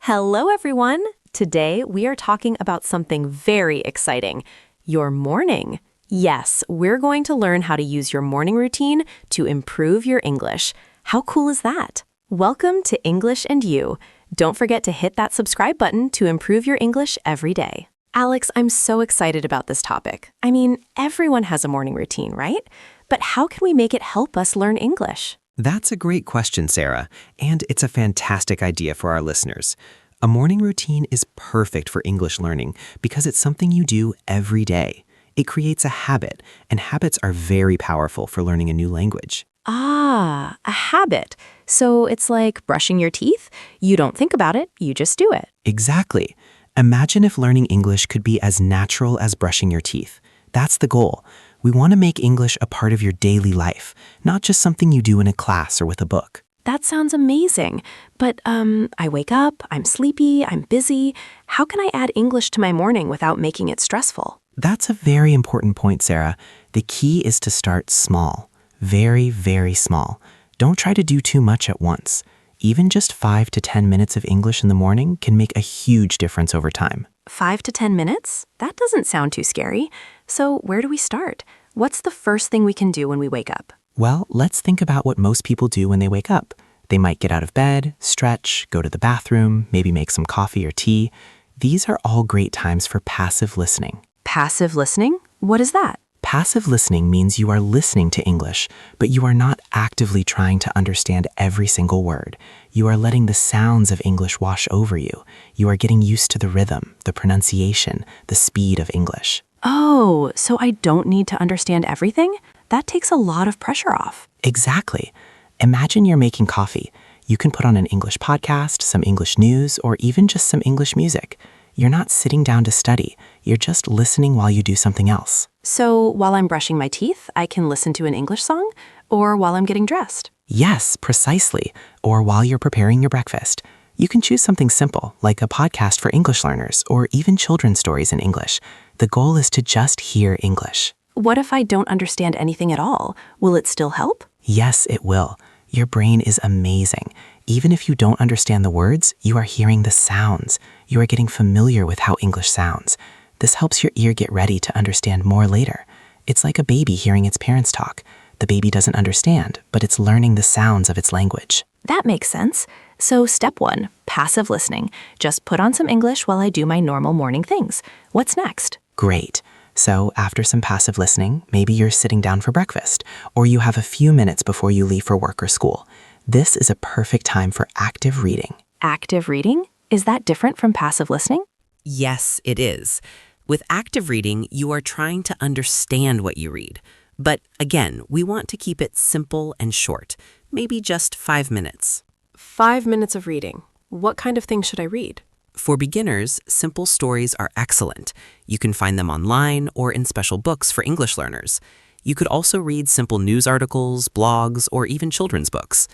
Hello, everyone. Today, we are talking about something very exciting, your morning. Yes, we're going to learn how to use your morning routine to improve your English. How cool is that? Welcome to English and You. Don't forget to hit that subscribe button to improve your English every day. Alex, I'm so excited about this topic. I mean, everyone has a morning routine, right? But how can we make it help us learn English? That's a great question, Sarah, and it's a fantastic idea for our listeners. A morning routine is perfect for English learning because it's something you do every day. It creates a habit, and habits are very powerful for learning a new language. Ah, a habit. So it's like brushing your teeth. You don't think about it, you just do it. Exactly. Imagine if learning English could be as natural as brushing your teeth. That's the goal. We want to make English a part of your daily life, not just something you do in a class or with a book. That sounds amazing. But I wake up, I'm sleepy, I'm busy. How can I add English to my morning without making it stressful? That's a very important point, Sarah. The key is to start small. Very, very small. Don't try to do too much at once. Even just 5 to 10 minutes of English in the morning can make a huge difference over time. 5 to 10 minutes? That doesn't sound too scary. So where do we start? What's the first thing we can do when we wake up? Well, let's think about what most people do when they wake up. They might get out of bed, stretch, go to the bathroom, maybe make some coffee or tea. These are all great times for passive listening. Passive listening? What is that? Passive listening means you are listening to English, but you are not actively trying to understand every single word. You are letting the sounds of English wash over you. You are getting used to the rhythm, the pronunciation, the speed of English. Oh, so I don't need to understand everything? That takes a lot of pressure off. Exactly. Imagine you're making coffee. You can put on an English podcast, some English news, or even just some English music. You're not sitting down to study. You're just listening while you do something else. So while I'm brushing my teeth, I can listen to an English song? Or while I'm getting dressed? Yes, precisely. Or while you're preparing your breakfast. You can choose something simple, like a podcast for English learners, or even children's stories in English. The goal is to just hear English. What if I don't understand anything at all? Will it still help? Yes, it will. Your brain is amazing. Even if you don't understand the words, you are hearing the sounds. You are getting familiar with how English sounds. This helps your ear get ready to understand more later. It's like a baby hearing its parents talk. The baby doesn't understand, but it's learning the sounds of its language. That makes sense. So step 1, passive listening. Just put on some English while I do my normal morning things. What's next? Great. So after some passive listening, maybe you're sitting down for breakfast, or you have a few minutes before you leave for work or school. This is a perfect time for active reading. Active reading? Is that different from passive listening? Yes, it is. With active reading, you are trying to understand what you read. But again, we want to keep it simple and short, maybe just 5 minutes. 5 minutes of reading. What kind of things should I read? For beginners, simple stories are excellent. You can find them online or in special books for English learners. You could also read simple news articles, blogs, or even children's books.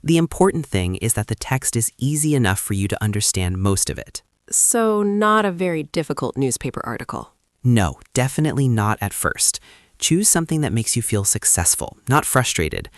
The important thing is that the text is easy enough for you to understand most of it. So not a very difficult newspaper article. No, definitely not at first. Choose something that makes you feel successful, not frustrated.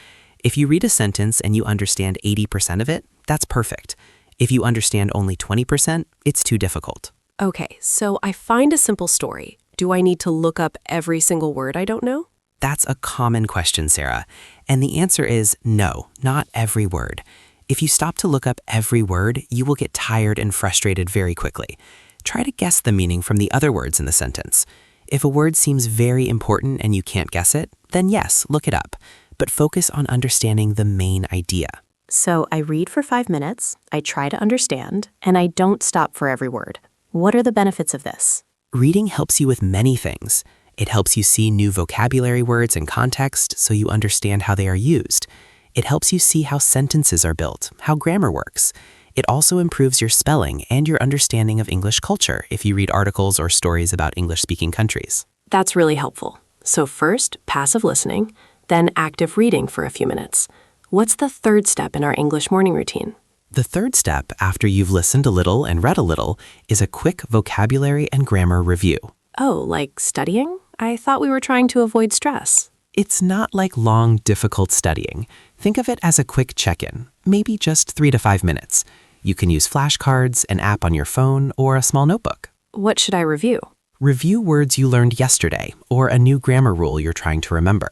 If you read a sentence and you understand 80% of it, that's perfect. If you understand only 20%, it's too difficult. Okay, so I find a simple story. Do I need to look up every single word I don't know? That's a common question, Sarah. And the answer is no, not every word. If you stop to look up every word, you will get tired and frustrated very quickly. Try to guess the meaning from the other words in the sentence. If a word seems very important and you can't guess it, then yes, look it up. But focus on understanding the main idea. So I read for 5 minutes, I try to understand, and I don't stop for every word. What are the benefits of this? Reading helps you with many things. It helps you see new vocabulary words and context so you understand how they are used. It helps you see how sentences are built, how grammar works. It also improves your spelling and your understanding of English culture if you read articles or stories about English-speaking countries. That's really helpful. So first, passive listening, then active reading for a few minutes. What's the third step in our English morning routine? The third step, after you've listened a little and read a little, is a quick vocabulary and grammar review. Oh, like studying? I thought we were trying to avoid stress. It's not like long, difficult studying. Think of it as a quick check-in, maybe just 3 to 5 minutes. You can use flashcards, an app on your phone, or a small notebook. What should I review? Review words you learned yesterday or a new grammar rule you're trying to remember.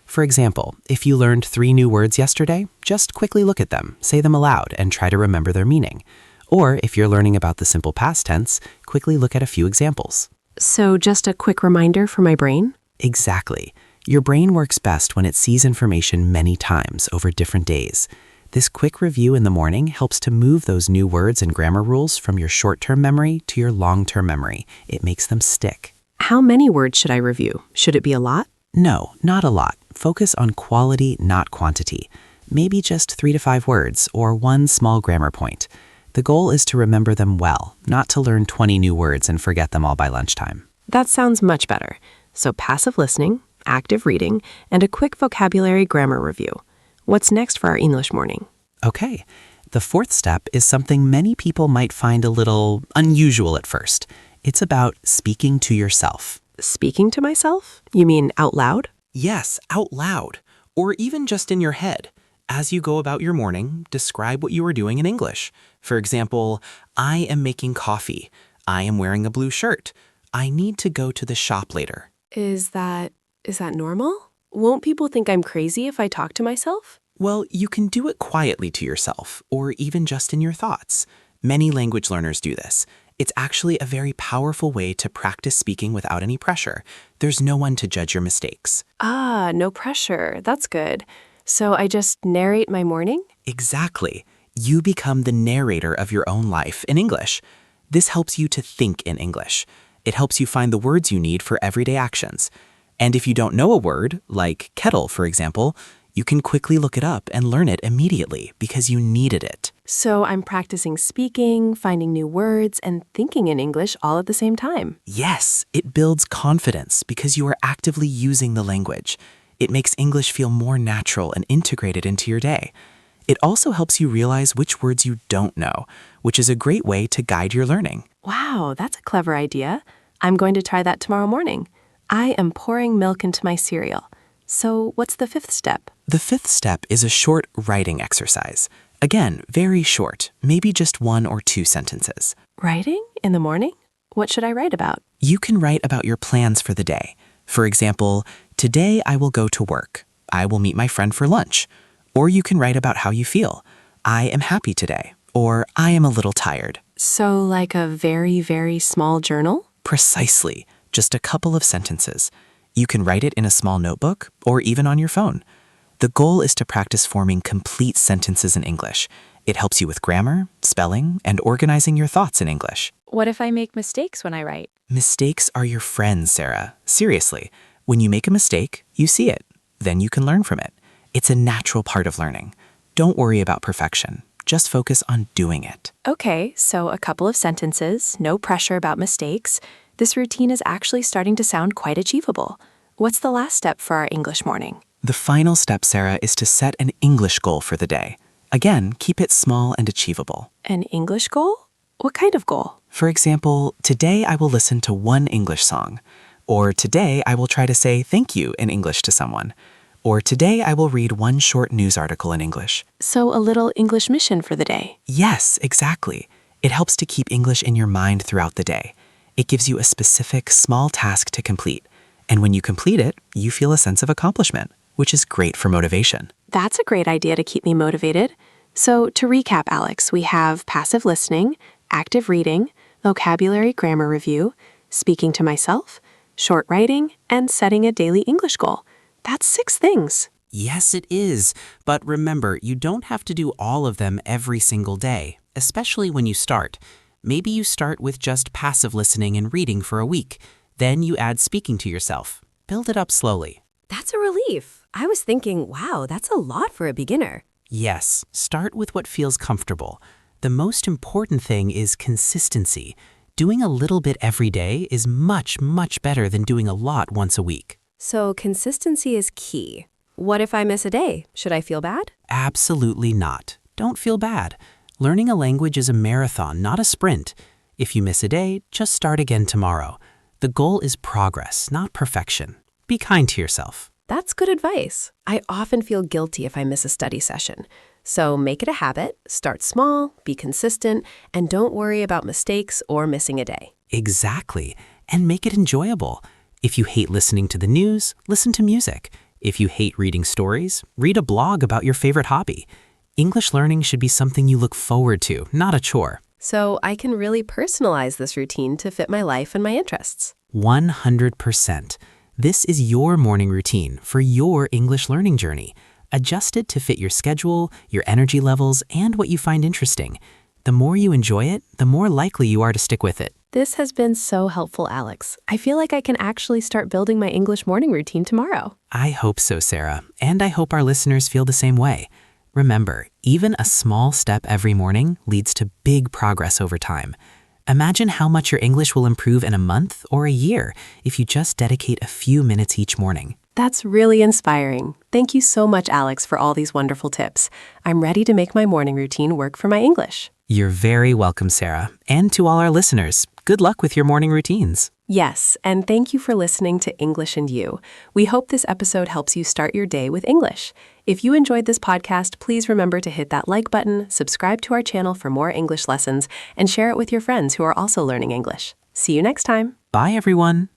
For example, if you learned 3 new words yesterday, just quickly look at them, say them aloud, and try to remember their meaning. Or if you're learning about the simple past tense, quickly look at a few examples. So just a quick reminder for my brain? Exactly. Your brain works best when it sees information many times over different days. This quick review in the morning helps to move those new words and grammar rules from your short-term memory to your long-term memory. It makes them stick. How many words should I review? Should it be a lot? No, not a lot. Focus on quality, not quantity. Maybe just 3 to 5 words or 1 small grammar point. The goal is to remember them well, not to learn 20 new words and forget them all by lunchtime. That sounds much better. So passive listening, active reading, and a quick vocabulary grammar review. What's next for our English morning? Okay, the 4th step is something many people might find a little unusual at first. It's about speaking to yourself. Speaking to myself? You mean out loud? Yes, out loud, or even just in your head. As you go about your morning, describe what you are doing in English. For example, I am making coffee. I am wearing a blue shirt. I need to go to the shop later. Is that normal? Won't people think I'm crazy if I talk to myself? Well, you can do it quietly to yourself, or even just in your thoughts. Many language learners do this. It's actually a very powerful way to practice speaking without any pressure. There's no one to judge your mistakes. Ah, no pressure. That's good. So I just narrate my morning? Exactly. You become the narrator of your own life in English. This helps you to think in English. It helps you find the words you need for everyday actions. And if you don't know a word, like kettle, for example, you can quickly look it up and learn it immediately because you needed it. So I'm practicing speaking, finding new words, and thinking in English all at the same time. Yes, it builds confidence because you are actively using the language. It makes English feel more natural and integrated into your day. It also helps you realize which words you don't know, which is a great way to guide your learning. Wow, that's a clever idea. I'm going to try that tomorrow morning. I am pouring milk into my cereal. So what's the 5th step? The 5th step is a short writing exercise. Again, very short, maybe just 1 or 2 sentences. Writing in the morning? What should I write about? You can write about your plans for the day. For example, today I will go to work. I will meet my friend for lunch. Or you can write about how you feel. I am happy today. Or I am a little tired. So like a very, very small journal? Precisely. Just a couple of sentences. You can write it in a small notebook or even on your phone. The goal is to practice forming complete sentences in English. It helps you with grammar, spelling, and organizing your thoughts in English. What if I make mistakes when I write? Mistakes are your friends, Sarah. Seriously. When you make a mistake, you see it. Then you can learn from it. It's a natural part of learning. Don't worry about perfection. Just focus on doing it. Okay, so a couple of sentences, no pressure about mistakes. This routine is actually starting to sound quite achievable. What's the last step for our English morning? The final step, Sarah, is to set an English goal for the day. Again, keep it small and achievable. An English goal? What kind of goal? For example, today I will listen to 1 English song. Or today I will try to say thank you in English to someone. Or today I will read 1 short news article in English. So a little English mission for the day. Yes, exactly. It helps to keep English in your mind throughout the day. It gives you a specific, small task to complete. And when you complete it, you feel a sense of accomplishment, which is great for motivation. That's a great idea to keep me motivated. So to recap, Alex, we have passive listening, active reading, vocabulary grammar review, speaking to myself, short writing, and setting a daily English goal. That's 6 things. Yes, it is. But remember, you don't have to do all of them every single day, especially when you start. Maybe you start with just passive listening and reading for a week. Then you add speaking to yourself. Build it up slowly. That's a relief. I was thinking, wow, that's a lot for a beginner. Yes, start with what feels comfortable. The most important thing is consistency. Doing a little bit every day is much, much better than doing a lot once a week. So consistency is key. What if I miss a day? Should I feel bad? Absolutely not. Don't feel bad. Learning a language is a marathon, not a sprint. If you miss a day, just start again tomorrow. The goal is progress, not perfection. Be kind to yourself. That's good advice. I often feel guilty if I miss a study session. So make it a habit, start small, be consistent, and don't worry about mistakes or missing a day. Exactly. And make it enjoyable. If you hate listening to the news, listen to music. If you hate reading stories, read a blog about your favorite hobby. English learning should be something you look forward to, not a chore. So I can really personalize this routine to fit my life and my interests. 100%. This is your morning routine for your English learning journey. Adjust it to fit your schedule, your energy levels, and what you find interesting. The more you enjoy it, the more likely you are to stick with it. This has been so helpful, Alex. I feel like I can actually start building my English morning routine tomorrow. I hope so, Sarah, and I hope our listeners feel the same way. Remember, even a small step every morning leads to big progress over time. Imagine how much your English will improve in a month or a year if you just dedicate a few minutes each morning. That's really inspiring. Thank you so much, Alex, for all these wonderful tips. I'm ready to make my morning routine work for my English. You're very welcome, Sarah. And to all our listeners, good luck with your morning routines. Yes, and thank you for listening to English and You. We hope this episode helps you start your day with English. If you enjoyed this podcast, please remember to hit that like button, subscribe to our channel for more English lessons, and share it with your friends who are also learning English. See you next time. Bye, everyone.